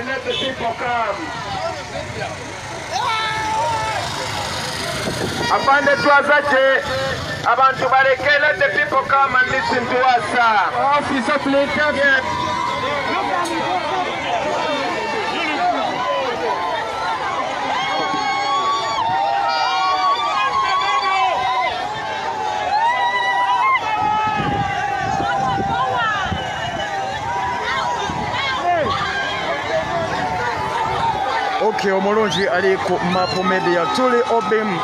Let the people come. Apande tuazaje abantu bareke, let the people come and listen to us. Officer, please. Okay, omulungi ali ku Mapu Media. Tuli Obim.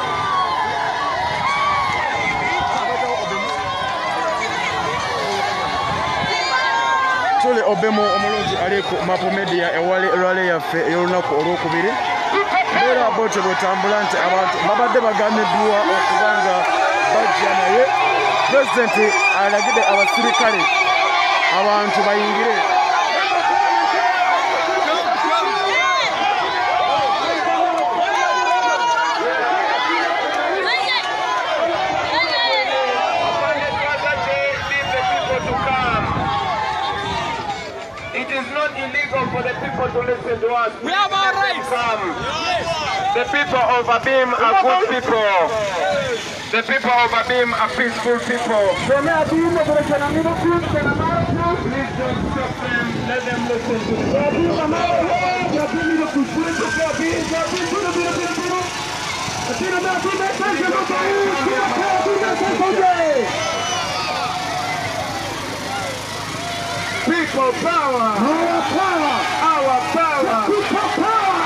Tuli Obim omulungi ali ku Mapu Media ewali rally yaffe ey'olunaku olwokubiri. Mbeera bw'otyo bw'etambula nti abantu babadde baganiddwa okuba nga bajja naye pulezidenti alagidde abasirikale abantu bayingire. For the people to listen to us. We have our rights. Yes. The people of Abim are good people. The people of Abim are peaceful people. Please don't stop them. Let them listen to people power. Our power. Our power. People power.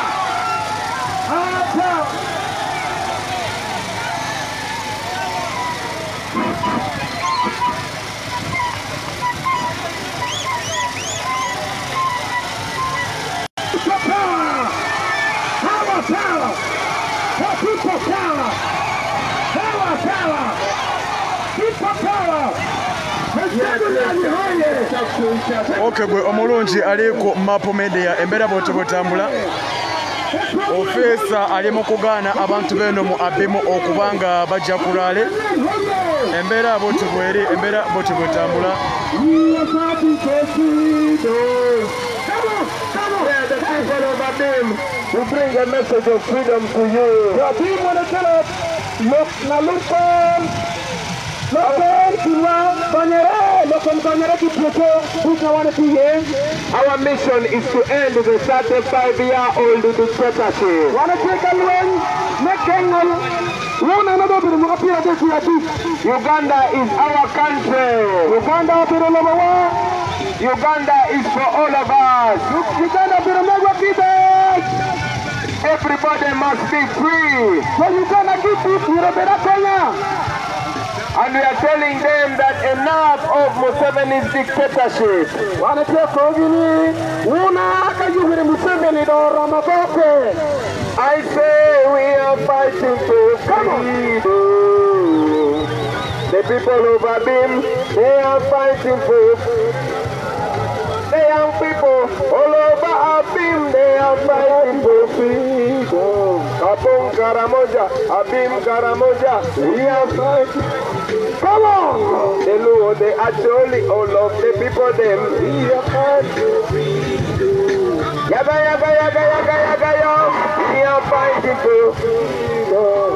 Our power. People power. Our power. People power. Our power. People power. Okay, gwe omulungi ali ku Mapu Media. Embeera bw'otyo bw'etambula. Ofeesa ali mu kugaana abantu b'eno mu Abimu okuba nga bajja ku rally. Embeera bw'otyo bw'eri, embeera bw'otyo bw'etambula. We bring a message of freedom to you. Abim want to tell us, look, our mission is to end the 35-year-old dictatorship. Uganda is our country. Uganda is for all of us. Everybody must be free. And we are telling them that enough of Museveni's dictatorship. I say we are fighting for freedom. The people of Abim, they are fighting for the young people all over Abim, they are fighting for freedom. Abim Karamoja, Abim Karamoja, we are fighting. Come on! The Lord, the Acholi, all of the people, them, we are fighting. Yaga, yaga, yaga, yaga, yaga, yaga, we are fighting for freedom.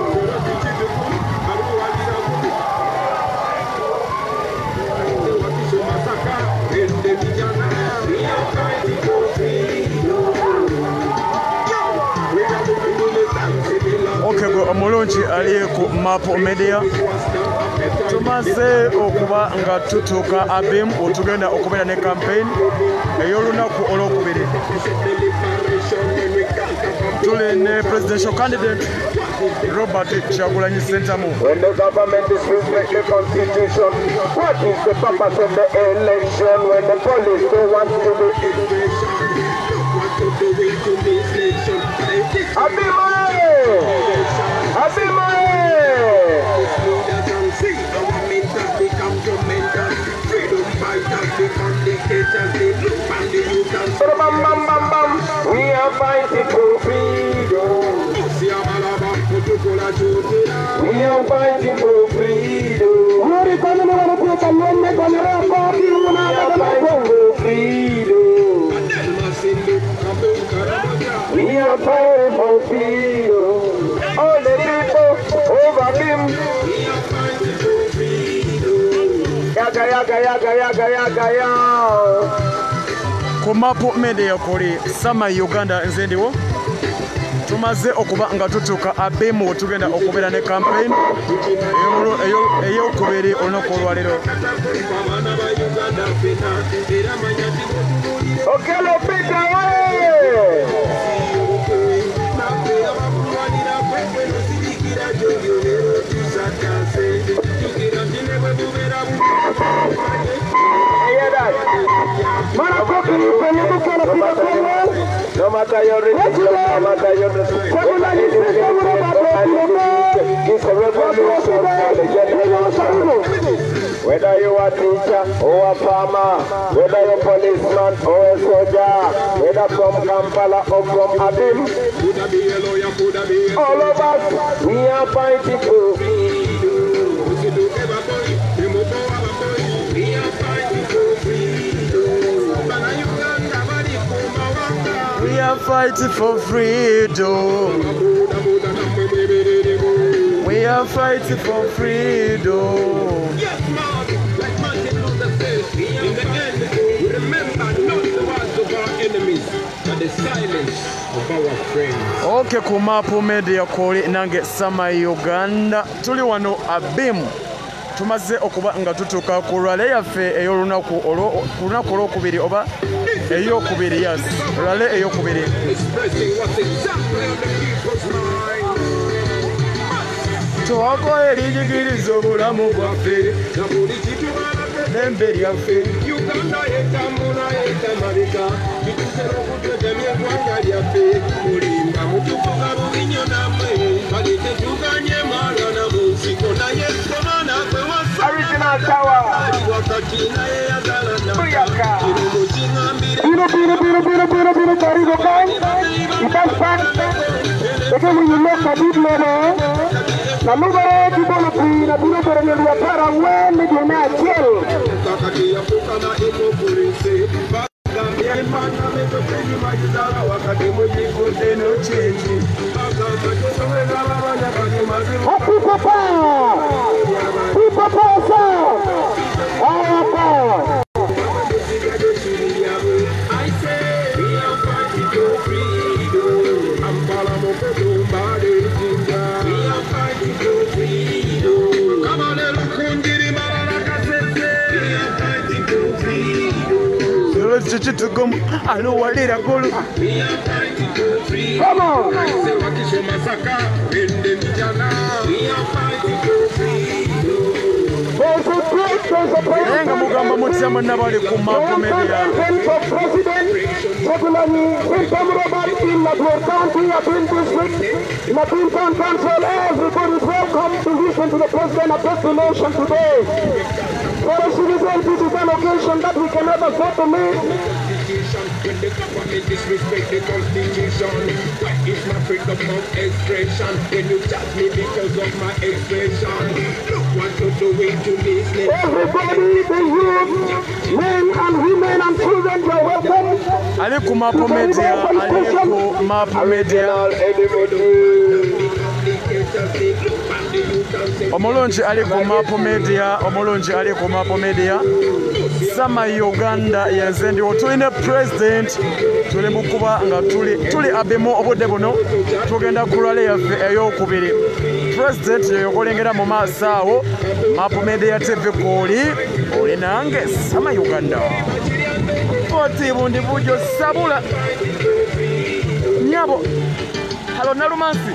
Okay, gwe omulungi ali ku Mapu Media. Tumaze okuba nga tutuuka Abim otugenda okubeera ne campaign ey'olunaku olwokubiri. Tuli ne presidential candidate Robert Kyagulanyi Ssentamu. When the government disrespects the constitution, what is the purpose of the election when the police don't want to do we are fighting for freedom. We are fighting for freedom. We are fighting for freedom. gaya. Ku Mapu Media kuli Sama Uganda nze ndiwo. Tumaze okuba nga tutuuka abemu we tugenda okubeera ne campaign ey'okubiri olunaku olwaleero. Okelo Peter wae! No matter your religion, no matter your it's a revolution. Whether you are a teacher or a farmer, whether you're a policeman or a soldier, whether from Kampala or from Abim, all of us, we are fighting for We are fighting for freedom. We are fighting for freedom. Yes, man. Like Martin Luther said, in the end, we remember not the words of our enemies, but the silence of our friends. Okay, ku Mapu Media kuli nange Sama Uganda. Tuli wano abemu. Tumaze okuba nga tutuuka ku lwale yaffe ey'olunaku olwokubiri oba ey'okubiri, yes, lwale ey'okubiri. Twakola erinjigiriza obulamu bwaffe n'embe lyaffe. Uganda yetambula yetamabika bitusera okuteganya eggwanga lyaffe mulimba mutufuga bulinyo nammwe bali tetuganye maalana mu nsiko naye somana kwe original tower. wakati naye yazalana Buyaka. kino mukingambire Beautiful, Karigo Khan. It has fun. Because when you look at it, na nubare kibolo na bino korene ya para wende jona chel. kakati yafukana inokurise bagambye emana metokeni majizala wakati mujikuze nochechi bagamba tosoweza babanya kati mazimu Happy papa. Sir. Ayaka. I say we are fighting for freedom. Ambala mokotumbade jinja. We are fighting for freedom. Come on, Elukundiri Mararaka Sese. We are fighting for freedom. Chichitugumu aluwalira gulu. We are fighting for freedom. Come on. I say wakisho masaka ende vijana. We are fighting for freedom. There's a Enga mugamba mutya mwenna bali ku Mapu Media. for President Chagulani Robert in Nagpur County, Abin District, Nagpur Town Council. Everybody is welcome to listen to the President address the nation today. For a citizen, this is an occasion that we can never afford to miss. When the government disrespect the constitution, what is my freedom of expression? When you judge me because of my expression, look what you're doing to business. Everybody, the youth, men and women and children, you are welcome. Ali ku Mapu Media, ali ku Mapu Media. Omulungi ali ku Mapu Media, omulungi ali ku Mapu Media. Sama Uganda yenze ndiwo tulina president tuli mukuba nga tuli abemu obudde buno tugenda ku lwale yaffe ey'okubiri. President yokolengera mu maaso awo Mapu Media TV kuli oli nange Sama Uganda. Oti bundi bujo sabula nyabo. Hello Nalumansi.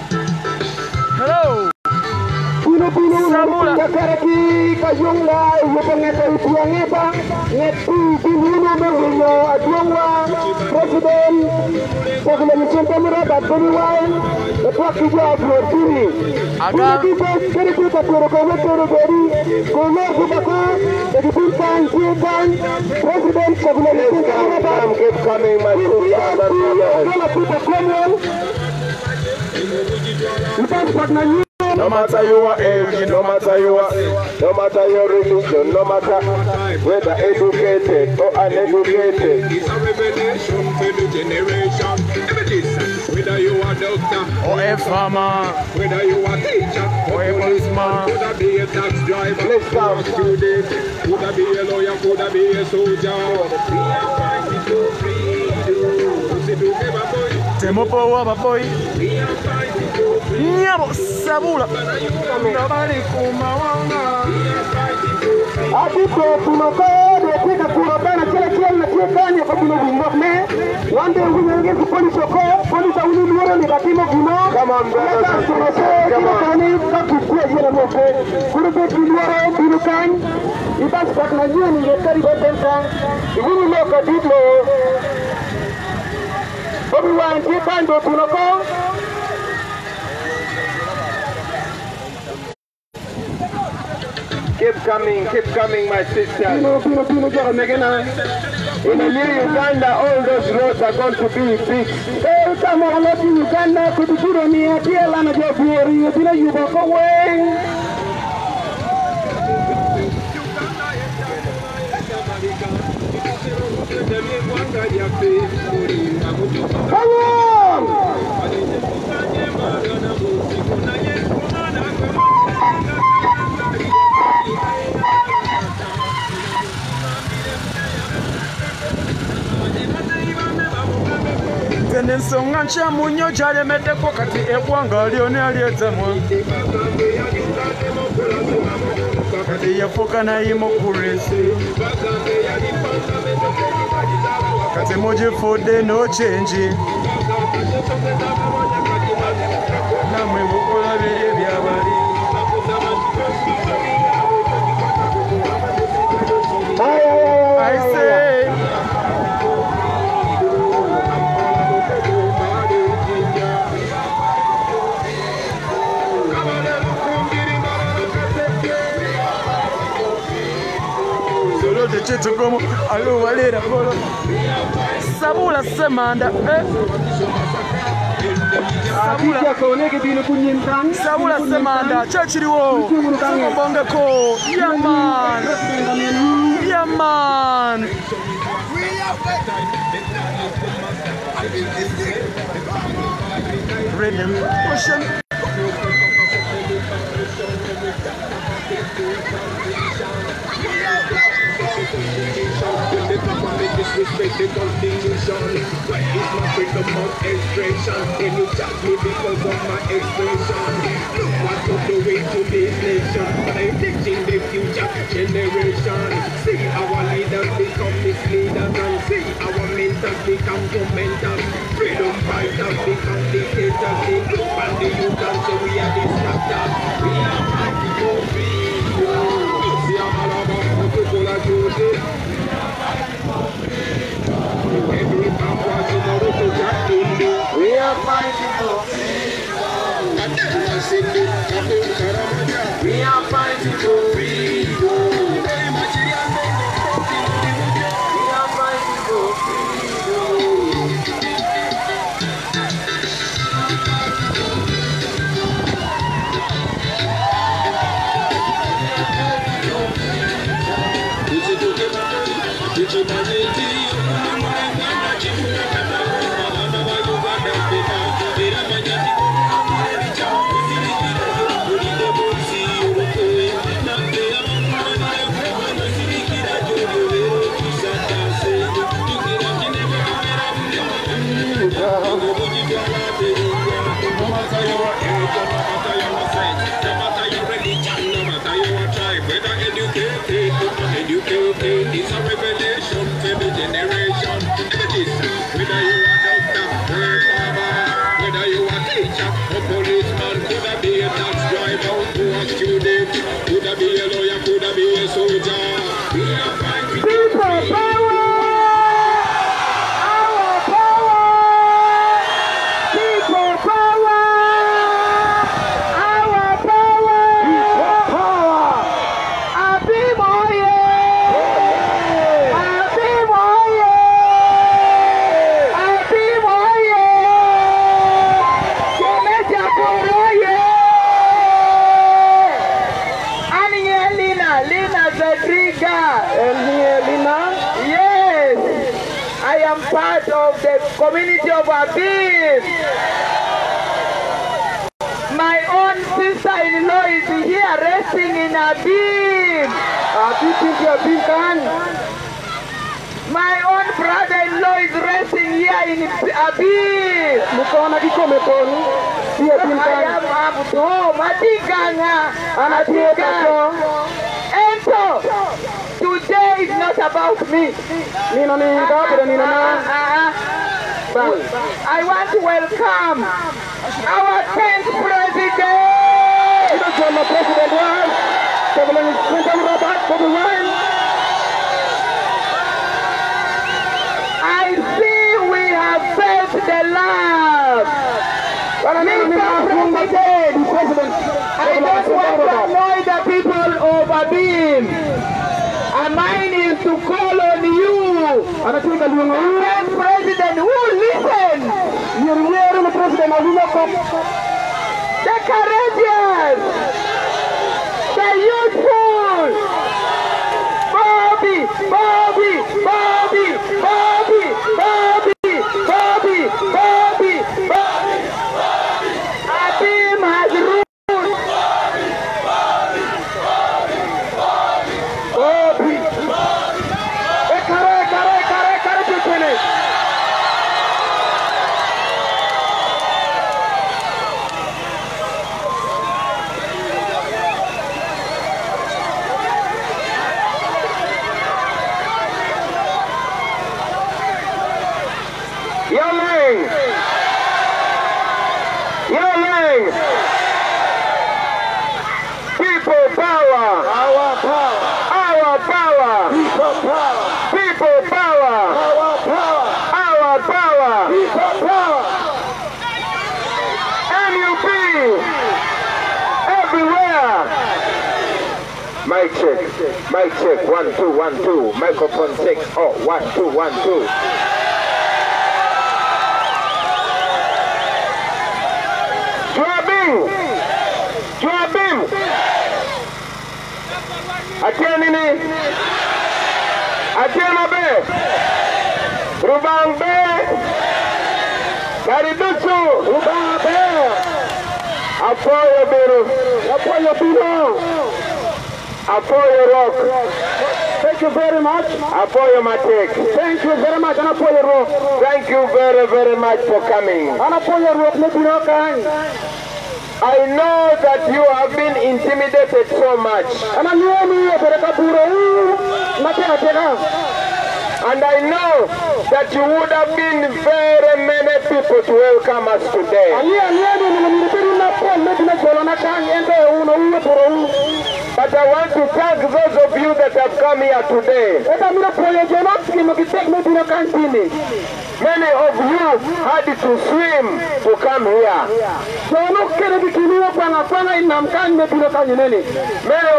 Hello. Sabula. Karaki kayunga yupangeta utuangeba netu binuno mewino aduangwa President Chagulani Chentamura Batuniwan Netwaki Job Lorturi Aga Kariku Katoro Kawetoro Beri Kolo Kubaka Edipintan Chikan President Chagulani Chentamura keep coming my sister Kala Puta Kwenwell Ipas Patna No matter your age, no matter your religion, no matter whether educated or uneducated. It's a revelation for the generation. Whether you are doctor or a farmer, whether you are teacher or a policeman, could I be a tax driver, Let's go. or a student, could I be a lawyer, could I be a soldier? We are fighting for freedom. Temopo waba boy. We are fighting for freedom. Nyabo sabula. Nobody kumawanga. We are fighting for freedom. Atiko tunokode tika kurobana kila na kiekanya kwa kuno vimokne. Wande wingenge kupolisi oko, polisi uli mwere ni batimo vimo. Come on brothers. Come on. Kani kakukua yele moke. Kurube kilwere binukan. Ibas baknajia ni yekari botenka. Iwini moka dito. Everyone, keep on the Tunoko. Keep coming, my sister. In the new Uganda, all those roads are going to be fixed. Come on, let Uganda could be good on me. I feel I'm a job here. You walk away. Come on! Ensonga nshya munyo gyalemeddeko kati eggwanga lyonna alyezemu kati yafuuka nayimu ku resi kati mugifudde no change namwe bukola biri ebyabali I say Chitukomo, alo walera bolo. Sabula semanda, Sabula semanda, chachiriwo. Bongeko, yaman. Yaman. Rhythm, ocean. Disrespect the Constitution. Why is my freedom of expression? Can you judge me because of my expression? Look what you're doing to this nation. But I'm teaching the future generation. See our leaders become misleaders and see our mentors become tormentors. Freedom fighters become dictators. They look at the youth and say we are disruptors. We are fighting for freedom. See I'm all about people like you. We are fighting for freedom. We are fighting for freedom. We are fighting for It's a revelation for the generation. am part of the community of Abim. My own sister-in-law is here resting in Abim. My own brother-in-law is resting here in Abim. I am at home. And so, today is not about me. I want to welcome our 10th president. I see we have felt the love. Mr. President, I don't want to annoy the people of Abim. And mine is to call on you, Mr. President, who listen. The courageous, the youthful, Bobby. Abim has ruled. Bobby. Yelling! People power! Our power! Our power! People power! People power! Our power! Our power! People power! MUP! Everywhere! Mic check. Mic check. 1 2 1 2. Microphone 6. Oh, 1 2 1 2. Joabim! Atia nini? Atia mabe! Rubang be! Kariduchu! Rubang be! Apoyo biru! Apoyo biru! Apoyo rock! Thank you very much. Apoyo matek! Thank you very much. Apoyo rock! Thank you very, very much for coming. Apoyo rock nebino kang! I know that you have been intimidated so much. And I know that you would have been very many people to welcome us today. But I want to thank those of you that have come here today. Many of you had to swim to come here. Many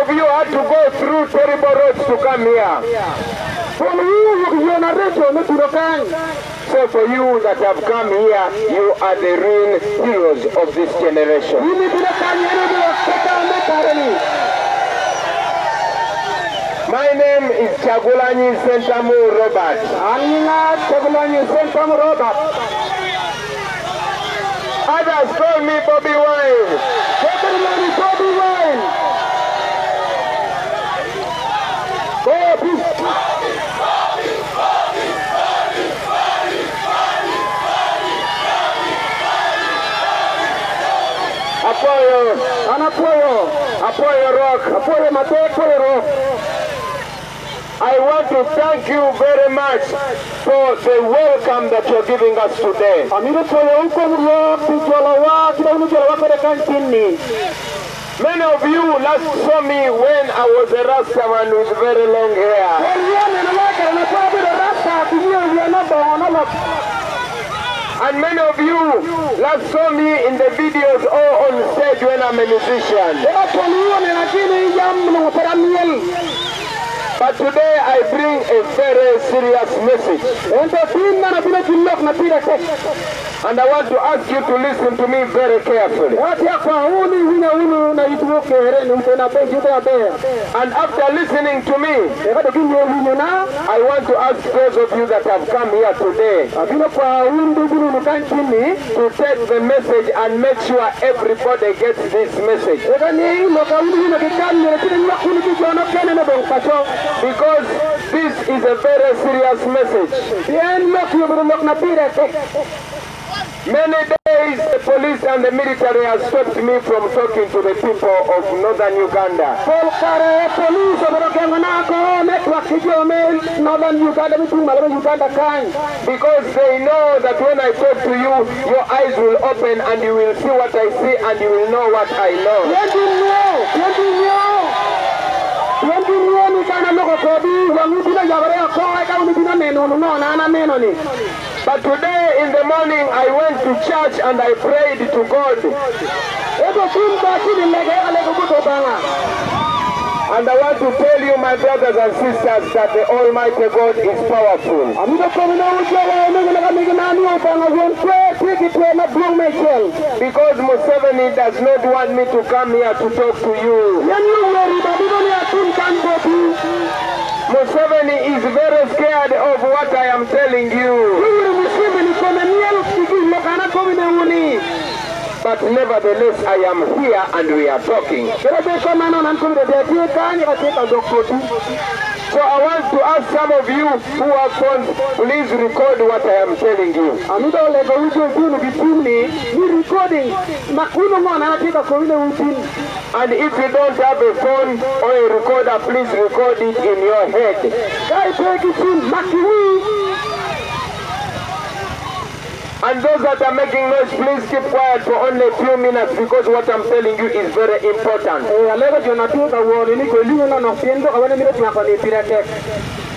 of you had to go through terrible roads to come here. So for you that have come here, you are the real heroes of this generation. My name is Chagulanyi Sentamu Robert. Others call me Bobby Wine. Bobby Wine. Apoyo rock. Apoyo mate, apoyo rock. I want to thank you very much for the welcome that you're giving us today. Many of you last saw me when I was a Rasta man with very long hair. And many of you last saw me in the videos or on stage when I'm a musician. But today I bring a very serious message. And I want to ask you to listen to me very carefully. And after listening to me, I want to ask those of you that have come here today to take the message and make sure everybody gets this message. Because this is a very serious message. Many days the police and the military have stopped me from talking to the people of northern Uganda. Because they know that when I talk to you, your eyes will open and you will see what I see and you will know what I know. But today in the morning I went to church and I prayed to God. And I want to tell you, my brothers and sisters, that the Almighty God is powerful. Because Museveni does not want me to come here to talk to you. Museveni is very scared of what I am telling you. But nevertheless, I am here and we are talking. So I want to ask some of you who have phones, please record what I am telling you. And if you don't have a phone or a recorder, please record it in your head. And those that are making noise, please keep quiet for only a few minutes because what I'm telling you is very important.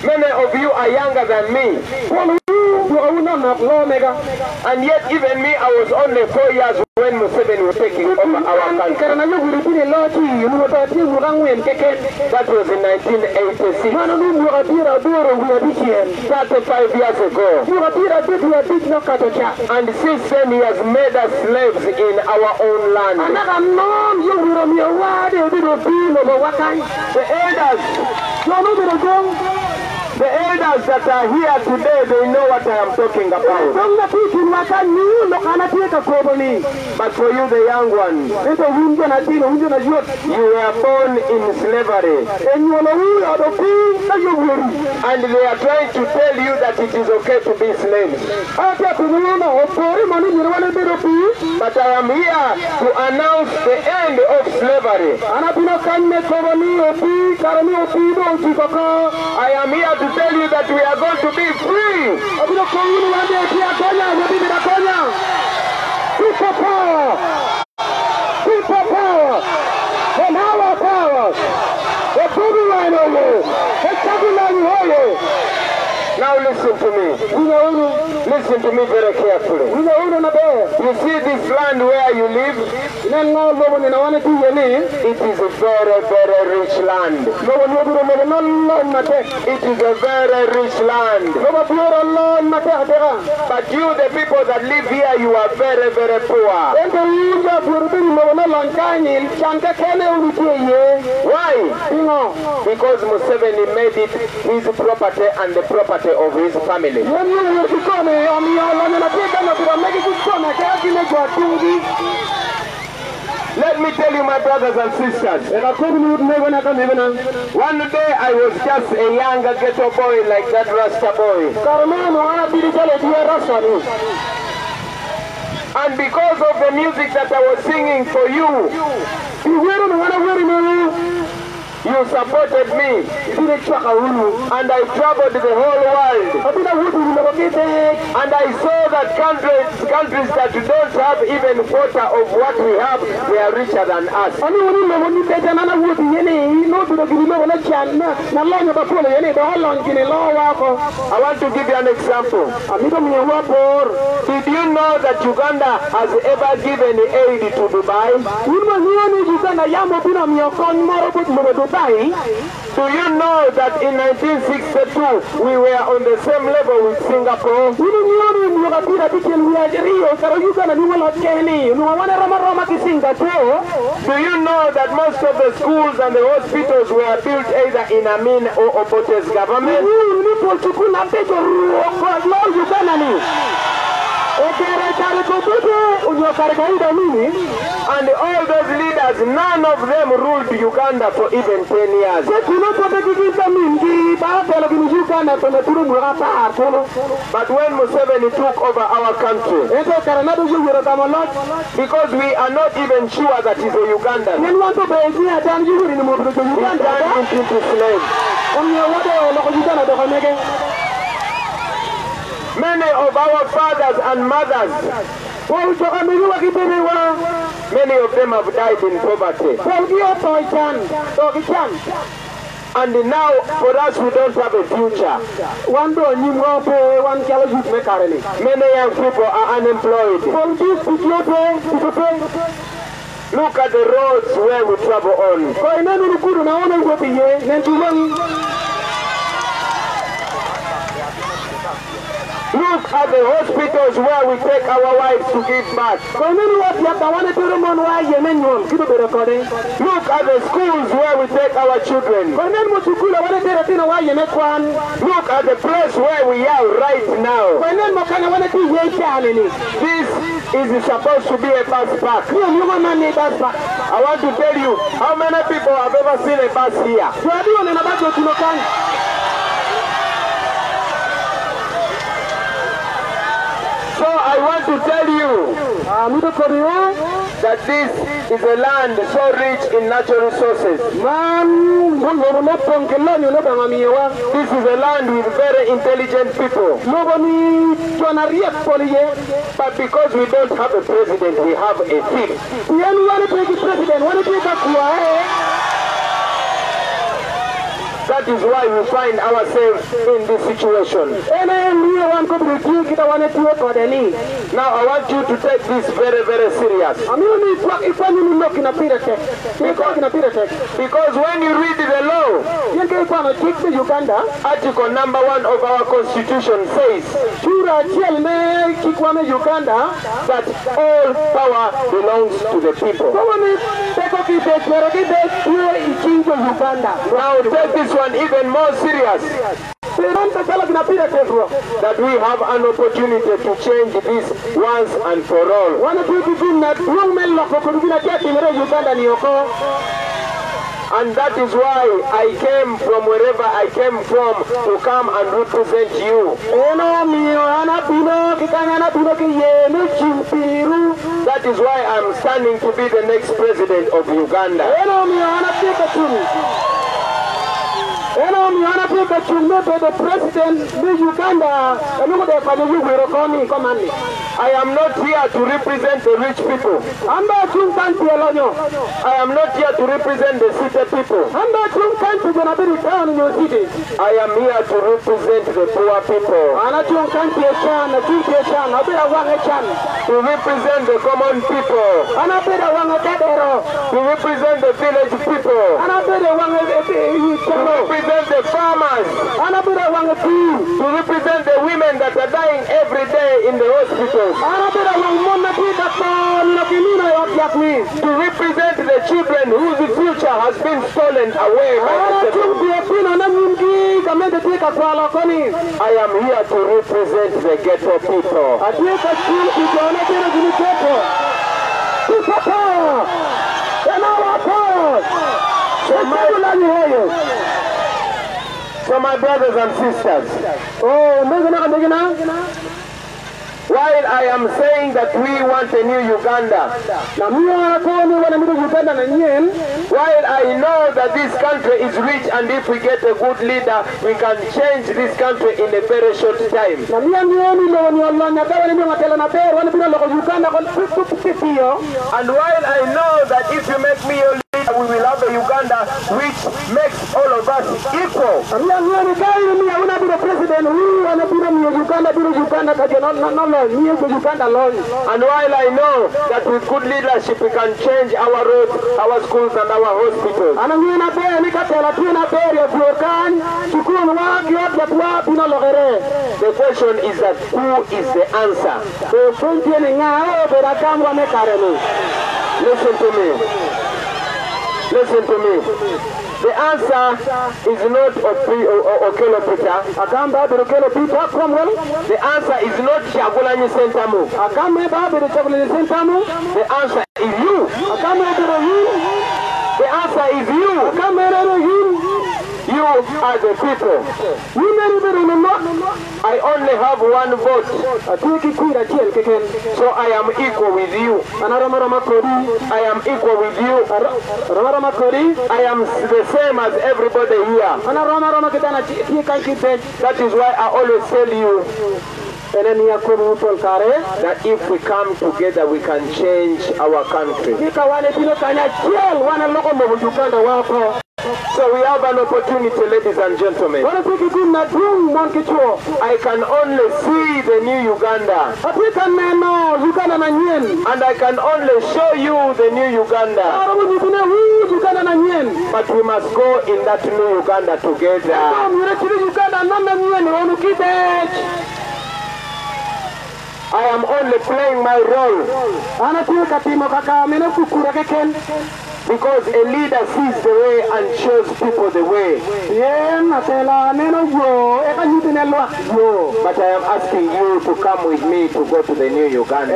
Many of you are younger than me. And yet even me, I was only 4 years when Museveni was taking over our country. That was in 1986. 35 years ago. And since then he has made us slaves in our own land. The elders that are here today, they know what I am talking about. But for you, the young ones, you were born in slavery. And they are trying to tell you that it is okay to be slaves. But I am here to announce the end of slavery. I am here to tell you that we are going to be free. People power. People power. And our power. The booty line on you. The second line on you. Now listen to me. Listen to me very carefully. You see this land where you live? It is a very, very rich land. It is a very rich land. But you, the people that live here, you are very, very poor. Why? Because Museveni made it his property and the property of his family. Let me tell you, my brothers and sisters, one day I was just a young ghetto boy like that Rasta boy. And because of the music that I was singing for you, you supported me, and I traveled the whole world, and I saw that countries that don't have even quarter of what we have, they are richer than us. I want to give you an example. Did you know that Uganda has ever given aid to Dubai? Do you know that in 1962 we were on the same level with Singapore? Do you know that most of the schools and the hospitals were built either in Amin or Obote's government? And all those leaders, none of them ruled Uganda for even 10 years. But when Museveni took over our country, because we are not even sure that he's a Ugandan, he turned into slave. Many of our fathers and mothers, many of them have died in poverty. And now, for us, we don't have a future. Many young people are unemployed. Look at the roads where we travel on. Look at the hospitals where we take our wives to give birth. Look at the schools where we take our children. Look at the place where we are right now. This is supposed to be a bus park. I want to tell you, how many people have ever seen a bus here? So I want to tell you that this is a land so rich in natural resources. This is a land with very intelligent people. But because we don't have a president, we have a thief. That is why we find ourselves in this situation. Now I want you to take this very, very serious. Because when you read the law, Article number 1 of our Constitution says that all power belongs to the people. Now take this one even more serious. That we have an opportunity to change this once and for all. And that is why I came from wherever I came from to come and represent you. That is why I'm standing to be the next president of Uganda. The president of Uganda. I am not here to represent the rich people. I am not here to represent the city people. I am here to represent the poor people. To represent the common people. To represent the village people. To represent the farmers. To represent the women that are dying every day in the hospitals. To represent the children whose future has been stolen away by the I am here to represent the ghetto people. So my brothers and sisters, while I am saying that we want a new Uganda, while I know that this country is rich and if we get a good leader, we can change this country in a very short time. And while I know that if you make me your leader, we will have a Uganda which makes all of us equal. And while I know that with good leadership we can change our roads, our schools and our hospitals. The question is that who is the answer? Listen to me. Listen to me. The answer is not Okello Peter. The answer is not Kyagulanyi Ssentamu. The answer is you. The answer is you. You are the people. I only have one vote. So I am equal with you. I am equal with you. I am the same as everybody here. That is why I always tell you that if we come together we can change our country. So we have an opportunity, ladies and gentlemen. I can only see the new Uganda. And I can only show you the new Uganda. But we must go in that new Uganda together. I am only playing my role. Because a leader sees the way and shows people the way. But I am asking you to come with me to go to the new Uganda.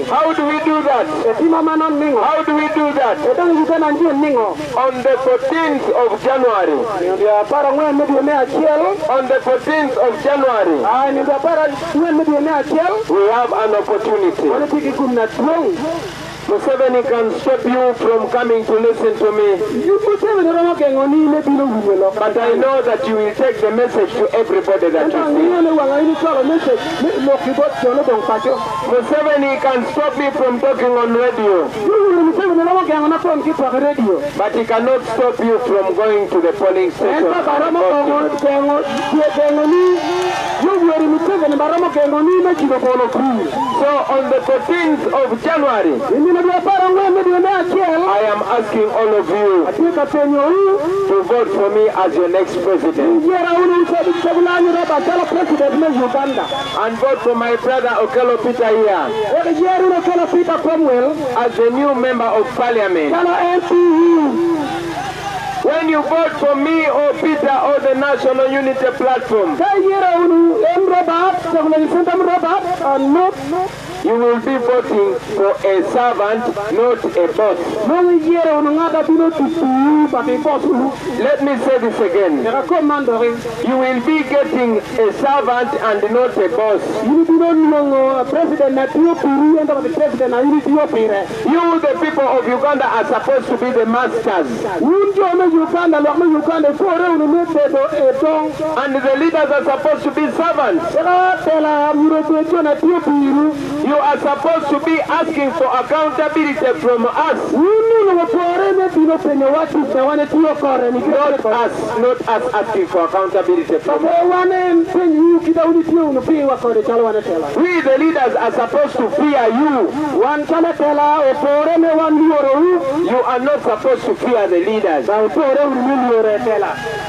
How do we do that? How do we do that? On the 14th of January. On the 14th of January. We have an opportunity. Museveni can stop you from coming to listen to me. But I know that you will take the message to everybody that you see. Museveni can stop me from talking on radio. But he cannot stop you from going to the polling station. So on the 14th of January, I am asking all of you to vote for me as your next president. And vote for my brother Okello Peter here as the new member of parliament. When you vote for me or Peter or the National Unity Platform, you will be voting for a servant, not a boss. Let me say this again. You will be getting a servant and not a boss. You, the people of Uganda, are supposed to be the masters. And the leaders are supposed to be servants. You are supposed to be asking for accountability from us. Not us asking for accountability from us. We, the leaders, are supposed to fear you. You are not supposed to fear the leaders.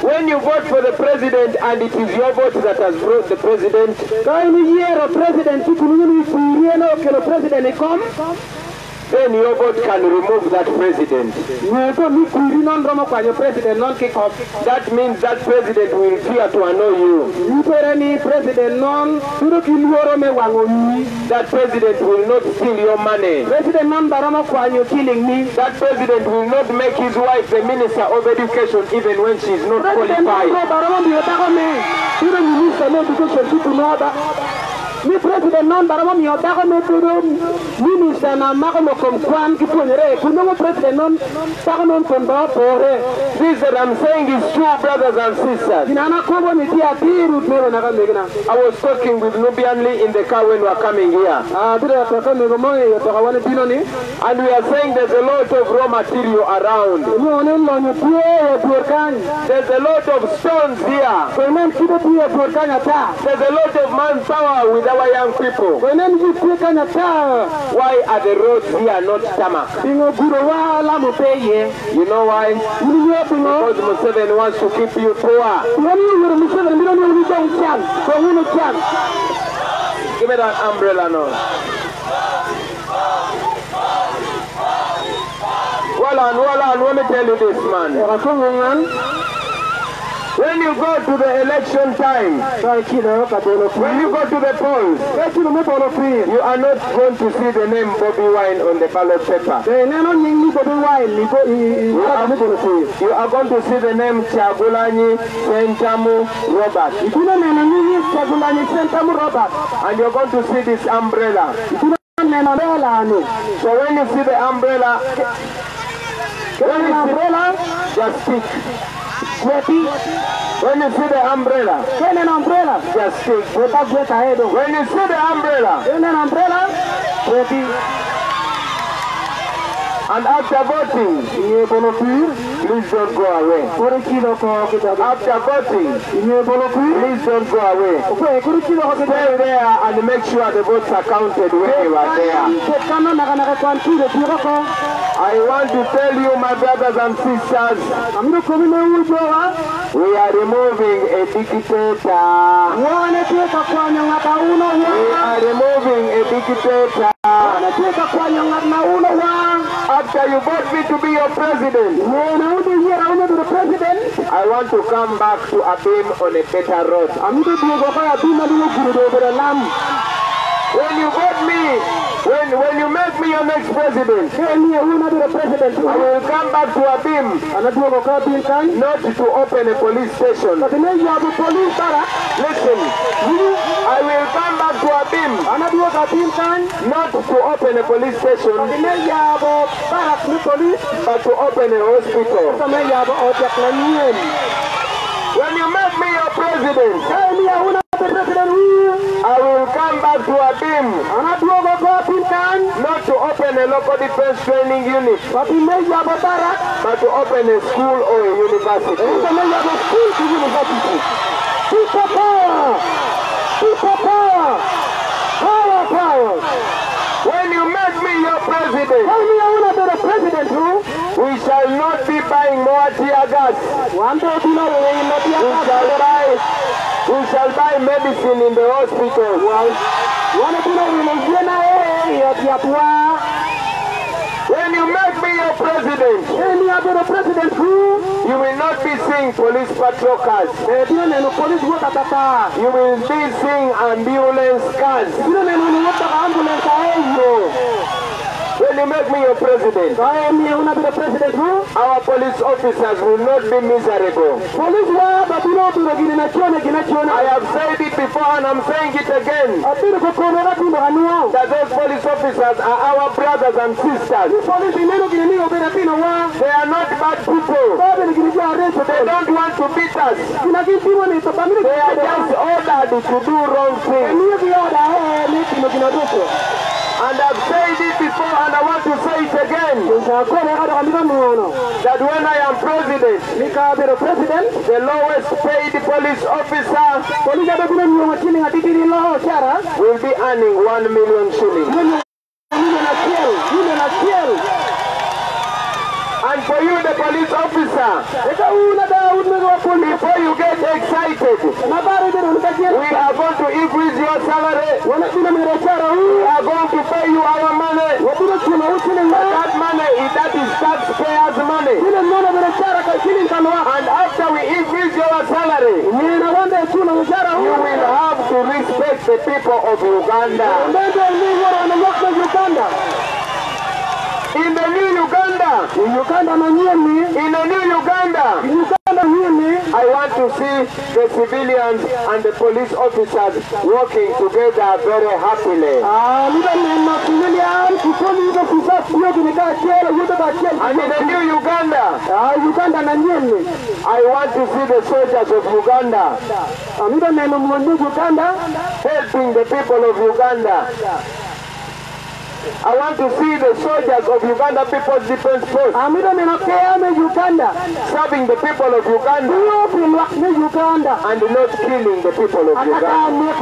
When you vote for the president and it is your vote that has brought the president, then your vote can remove that president. That means that president will fear to annoy you. That president will not steal your money. That president will not make his wife the minister of education even when she is not qualified. ni president non baramo mi odako no tudo minister na makono kom kwan kipuonere kunongo president non tako non kondo pore. This that I'm saying is true, brothers and sisters. Inana kobo ni tia tiru mero na kamegna. I was talking with Nubian Lee in the car when we were coming here. Bila toka mego moyo yotoka wane pino ni. And we are saying there's a lot of raw material around. There's a lot of stones here. There's a lot of manpower with our young people. Why are the roads here not tarmac? You know why? Because Museveni wants to keep you poor. Give me that umbrella now. Hold on, let me tell you this, man. When you go to the election time, when you go to the polls, you are not going to see the name Bobby Wine on the ballot paper. You are going to see the name Kyagulanyi Ssentamu Robert. And you're going to see this umbrella. So when you see the umbrella, just stick. When you see the umbrella, just stick. When you see the umbrella, and after voting, please don't go away. After voting, please don't go away. Stay there and make sure the votes are counted when you are there. I want to tell you, my brothers and sisters, we are removing a dictator. We are removing a dictator. After you vote me to be your president, I want to come back to Abim on a better road. When you vote me, when you make me your next president, I will come back to Abim, not to open a police station. Listen, I will come back to Abim, not to open a police station, but to open a hospital. When you make me your president, I will come back to Abim, not to open a local defense training unit, but to open a school or a university. People power! People power! Power, power! When you make me your president, we shall not be buying more tear gas. We shall buy medicine in the hospital. When you make me your president, you will not be seeing police patrol cars. You will be seeing ambulance cars. When you make me your president, our police officers will not be miserable. I have said it before and I'm saying it again. That those police officers are our brothers and sisters. They are not bad people. They don't want to beat us. They are just ordered to do wrong things. And I've said it before and I want to say it again. That when I am president, the lowest paid police officer will be earning 1 million shillings. And for you, the police officer, before you get excited, we are going to increase your salary. We are going to pay you our money. That money, that is taxpayers' money. And after we increase your salary, you will have to respect the people of Uganda. In the new Uganda, in the new Uganda, I want to see the civilians and the police officers working together very happily. And in the new Uganda, I want to see the soldiers of Uganda helping the people of Uganda. I want to see the soldiers of Uganda People's Defense Force serving the people of Uganda and not killing the people of Uganda.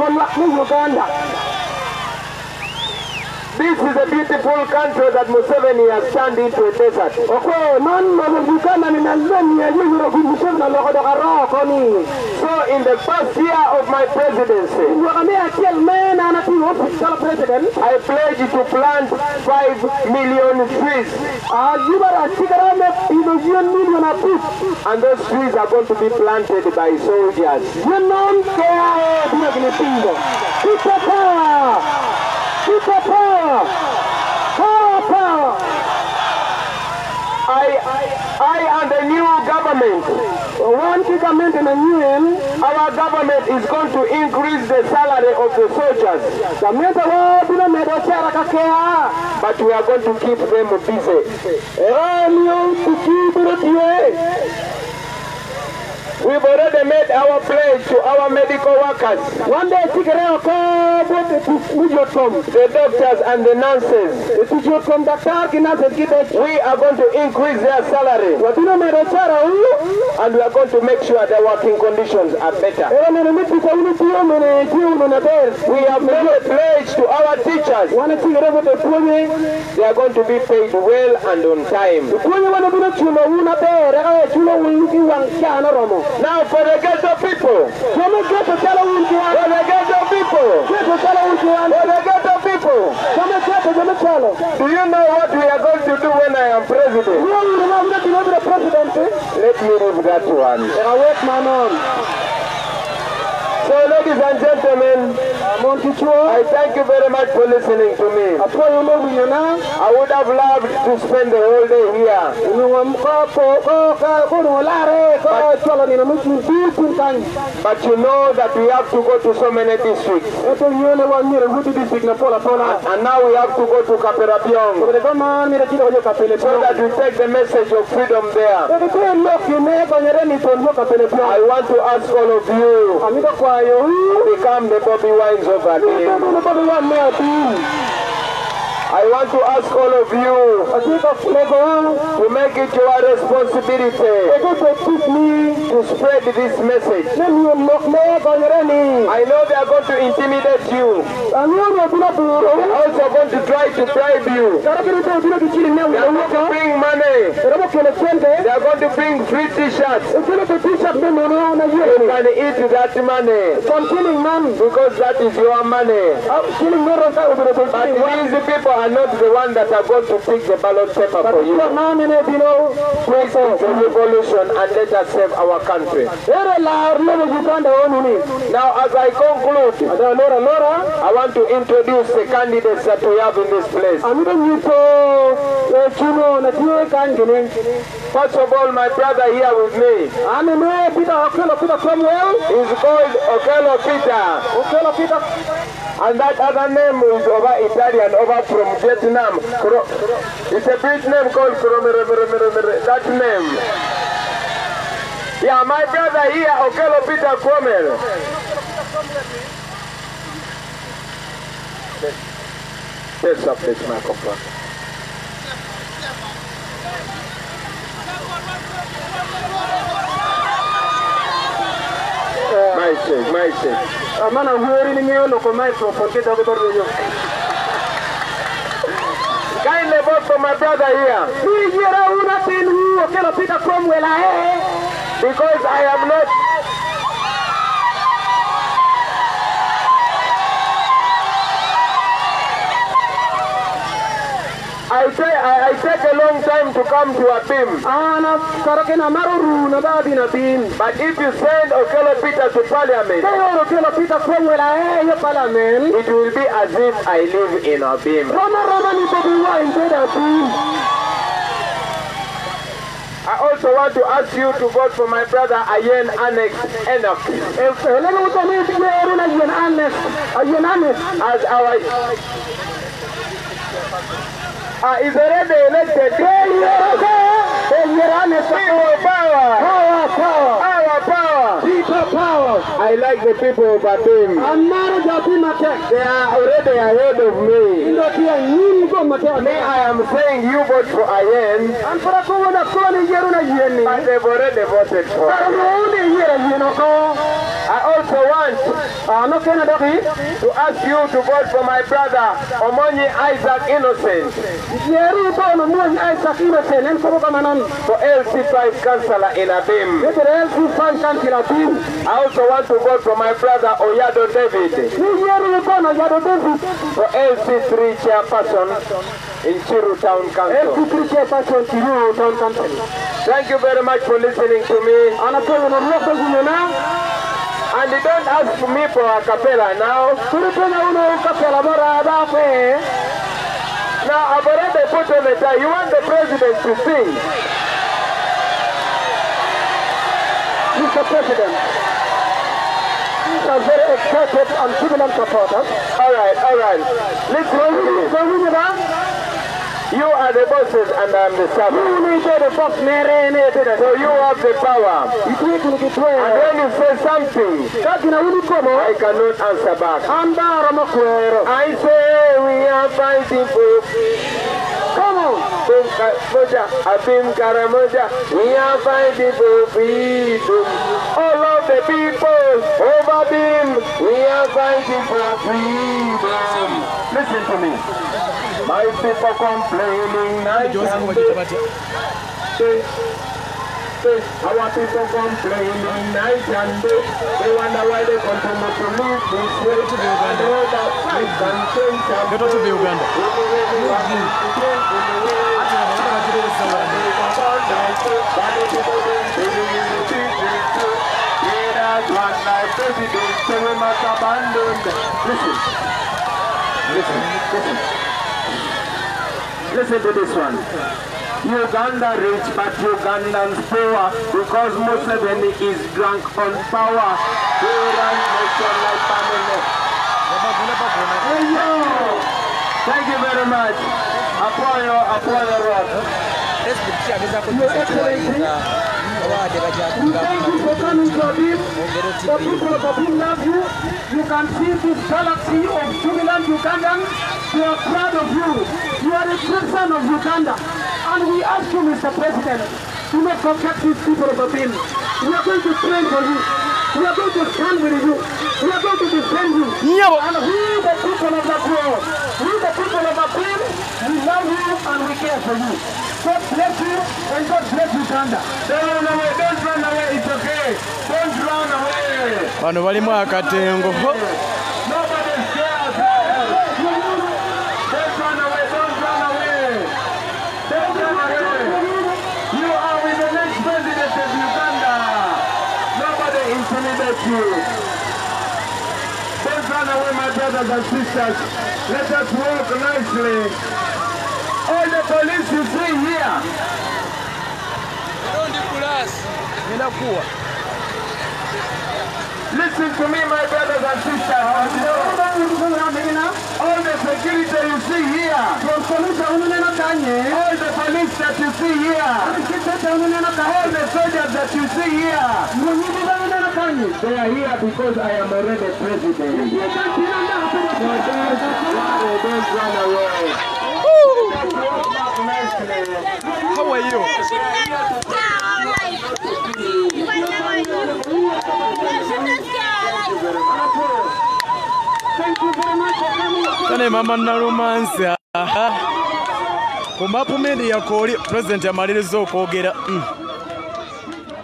This is a beautiful country that Museveni has turned into a desert. So in the first year of my presidency, I pledge to plant 5 million trees. And those trees are going to be planted by soldiers. People power! Power, power! I and the new government, our government is going to increase the salary of the soldiers. But we are going to keep them busy. We've already made our pledge to our medical workers. One day, the doctors and the nurses. We are going to increase their salary. And we are going to make sure their working conditions are better. We have made a pledge to our teachers. They are going to be paid well and on time. Now for the ghetto people, for the ghetto people, do you know what we are going to do when I am president? Let me leave that one. So ladies and gentlemen, I thank you very much for listening to me. I would have loved to spend the whole day here. But you know that we have to go to so many districts. And now we have to go to Kaperapiong, so that we take the message of freedom there. I want to ask all of you to become the Bobby Wines of our day. I want to ask all of you to make it your responsibility to spread this message. I know they are going to intimidate you. They are also going to try to bribe you. They are going to bring money. They are going to bring free t-shirts. You can eat that money because that is your money. But these people are not the ones that are going to pick the ballot paper for you. Please the revolution and let us save our country. Now as I conclude, I want to introduce the candidates that we have in this place. First of all, my brother here with me is called Okello Peter. And that other name is over Italian, over from Vietnam. It's a British name called that name. Yeah, my brother here, Okello Peter Kwame. Let's up this microphone. My shake. I'm hearing you look on microphone. Kindly vote for my brother here. Because I am not. I take a long time to come to Abim. But if you send Okello Peter to Parliament, it will be as if I live in Abim. I also want to ask you to vote for my brother Ayen Annex Enoch as our is already elected. People power. I like the people of Abim. They are already ahead of me. Me, I am saying you vote for Ayen, but they've already voted for him. I also want to ask you to vote for my brother Omonyi Isaac Innocent for LC5 councillor in Abim. I also want to vote for my brother Oyado David for LC3 chairperson in Chiru Town Council. Thank you very much for listening to me. And they don't ask me for a cappella now. Now I've already put on the tie. You want the president to sing? Mr. President, these are very excited and jubilant supporters. All right. Listen to me. You are the bosses and I am the servant. So you have the power. And when you say something, I cannot answer back. I say we are fighting for... Come on. Abim Karamoja, we are fighting for freedom. All of the people over Abim, we are fighting for freedom. Listen to me. My people complaining night and day. Our people complaining night and day. They wonder why they continue to live this way. I know that I can change and go to Uganda. Listen to this one. Uganda rich, but Ugandans poor because Museveni is drunk on power. They run nation like family. Thank you very much. Apoyo rock. Your Excellency, we thank you for coming to Abim. The people of Abim love you. You can see this galaxy of jubilant Ugandans. They are proud of you. You are a great son of Uganda. And we ask you, Mr. President, to not forget these people of Abim. We are going to train for you. We are going to stand with you. We are going to defend you. And we, the people of the world, we, the people of Abim, we love you and we care for you. God bless you and God bless Uganda. Don't run away, it's okay. Don't run away. Bano balimu akatengo. Nobody scares. Don't run away. You are with the next president of Uganda. Nobody intimidates you. Don't run away, my brothers and sisters. Let us walk nicely. All the police you see here. Listen to me, my brothers and sisters. All the security you see here. All the police that you see here. All the soldiers that you see here. They are here because I am already president. Don't run away. How are you? Thank you very much for coming. Kane mama nalumansi. Ku Mapu Media koli president amaliriza okwogera.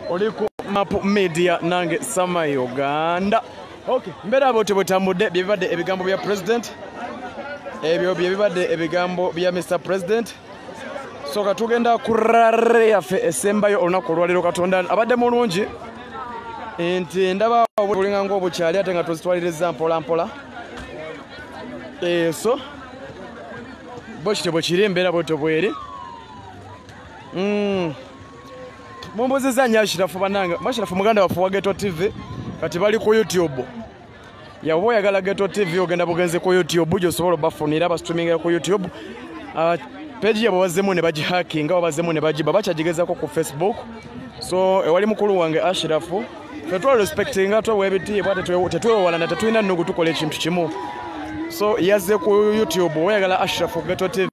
Oli ku Mapu Media nange Sama Uganda. Okay, mbera abo tebutambudde byebadde ebigambo bya president. Ebyo byebadde ebigambo bya Mr. President. So katugenda ku rare yaffe esembayo olunaku olwaliro Katonda abadde mulungi. Nti ndaba obulinga ng'obukyali ate nga tuzitwaliriza mpola mpola. So bwekityo bwe kiri embeera bwetyo bweri. mumbuzizza nnyo Ashirafu bannange. Ashirafu muganda waffe wa Ghetto TV kati bali ku YouTube. Yawe oyagala Ghetto TV ogenda bugenze ku YouTube gy'osobola obafunira basitreamingira ku YouTube. Page yabo bazemu ne bagihackinga babazemu ne bagiba bakyagigezaako ku Facebook. So ewali mukulu wange Ashirafu fetwa respectinga to webiti bwate tetwewalana tetulina nnugu tukola ekintu kimu. So yazze ku YouTube oyagala Ashirafu Ghetto TV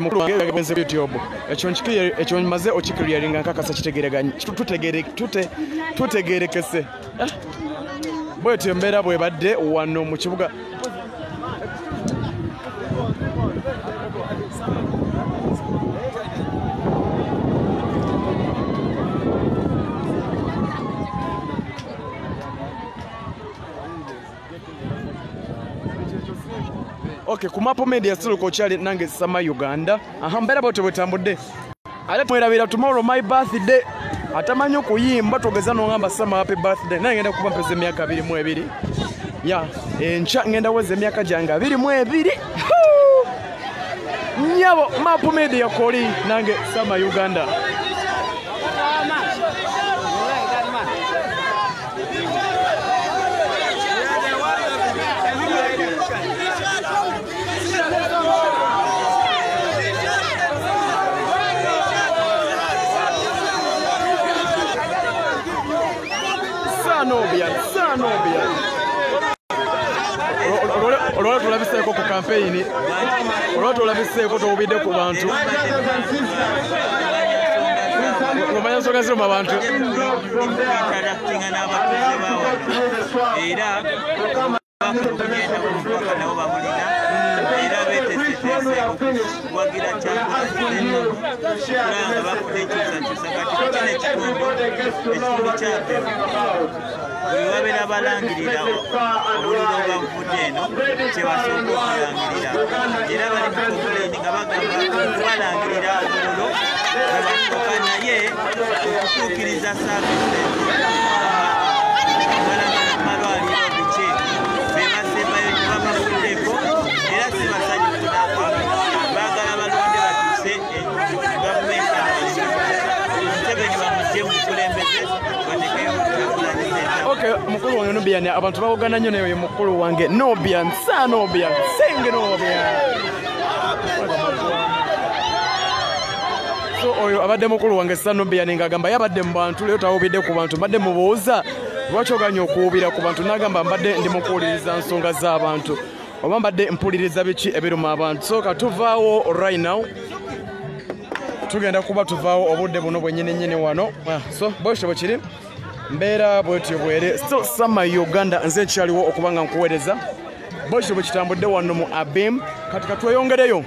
mukulu wange yagenze ku YouTube. Ekyo maze okikiriyalinga nkakasa kitegereganye tutegerekese. Bwetyo embeera bwe badde wano mu kibuga. Okay, ku Mapo Media still ko chali nange Sama Uganda. Mbera bote bwetambudde. Ale mwerabira tomorrow my birthday. Atamanyo kuyimba togeza ngamba Sama happy birthday. Nange ngenda kuba mpeze myaka 22. Ya, encha ngenda weze myaka janga 22. Nyabo Mapo Media koli nange Sama Uganda. Sanobian. Olwala tulabiseeko ku campaign. Olwala tulabiseeko tubidde ku bantu. Omanya nsonga ziri mu bantu. Interactinga n'abatuuze bawo. Era bakugenda ku mpaka nabo bamulina. Era beeteeseteese okuwagira kyakulanga bakutte ekyusakyusa kati kino ekitundu kyabwe bwe babeera balangirira obuliro bavudde eno kyebasooka okulangirira era bali mu kompuleeni nga bagamba okubalangirira obuliro bwe basooka naye okutuukiriza saavisi malwaliro biki bebasembayo tebabafudeko era sibasanyufu baagala balonde batuuse gavumenti Museveni bamugye mu bukulembeze batekeyo Okay, mukulu wange Nobian abantu bawogana nnyo naye mukulu wange Nobian Sanobian senge Nobian. So oyo abadde mukulu wange Sanobian ngagamba yabadde mu bantu leo tawubidde ku bantu mbadde mubuuza lwaki oganya okuwubira ku bantu nagamba mbadde ndi mukuwuliriza nsonga z'abantu oba mbadde mpuliriza biki ebiruma abantu. So katuvaawo right now tugenda kuba tuvaawo obudde buno bwennyini wano. So bwekyo bwe kiri mbeera bwetyo bwere still Sama Uganda nze nkyaliwo okuba nga nkuweereza bwekyo bwe kitambudde wano mu Abim. Kati katweyongereyo.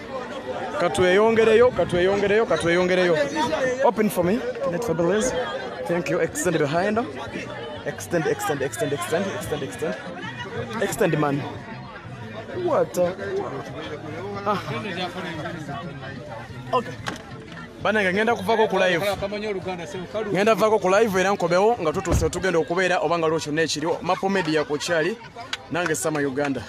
Open for me. Let Fabrice. Thank you. Extend behind. Extend man. What? Okay. Bana ngenda kuvaako ku live. Ngenda vaako ku live era nkobewo nga tutuuse tugenda okubeera obanga lwekyo n'ekiriwo Mapo Media ku kyali nange Sama Uganda.